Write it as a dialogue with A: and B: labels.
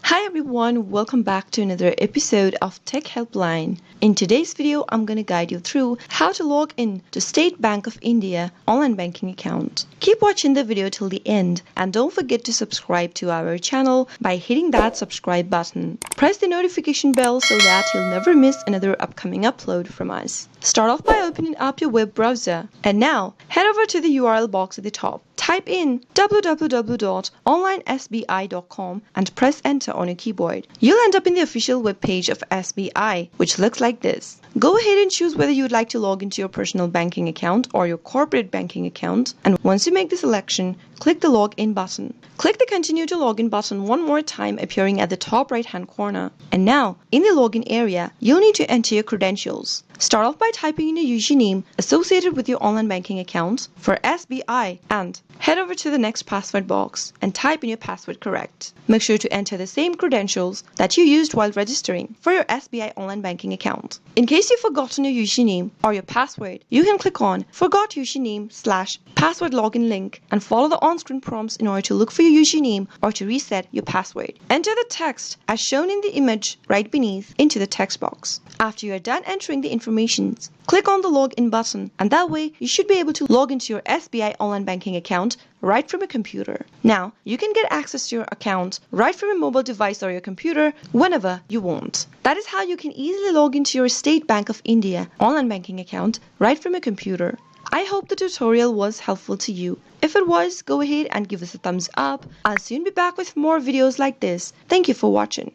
A: Hi everyone, welcome back to another episode of Tech Helpline. In today's video, I'm going to guide you through how to log in to State Bank of India online banking account. Keep watching the video till the end and don't forget to subscribe to our channel by hitting that subscribe button. Press the notification bell so that you'll never miss another upcoming upload from us. Start off by opening up your web browser and now head over to the URL box at the top. Type in www.onlinesbi.com and press enter on your keyboard. You'll end up in the official web page of SBI, which looks like this. Go ahead and choose whether you would like to log into your personal banking account or your corporate banking account, and once you make the selection, click the login button. Click the continue to login button one more time appearing at the top right hand corner. And now, in the login area, you'll need to enter your credentials. Start off by typing in your username associated with your online banking account for SBI and head over to the next password box and type in your password correct. Make sure to enter the same credentials that you used while registering for your SBI online banking account. In case you've forgotten your username or your password, you can click on Forgot Username/Password Login link and follow the on-screen prompts in order to look for your username or to reset your password. Enter the text as shown in the image right beneath into the text box. After you are done entering the information, click on the login button and that way you should be able to log into your SBI online banking account right from a computer. Now, you can get access to your account right from a mobile device or your computer whenever you want. That is how you can easily log into your State Bank of India online banking account right from a computer. I hope the tutorial was helpful to you. If it was, go ahead and give us a thumbs up. I'll soon be back with more videos like this. Thank you for watching.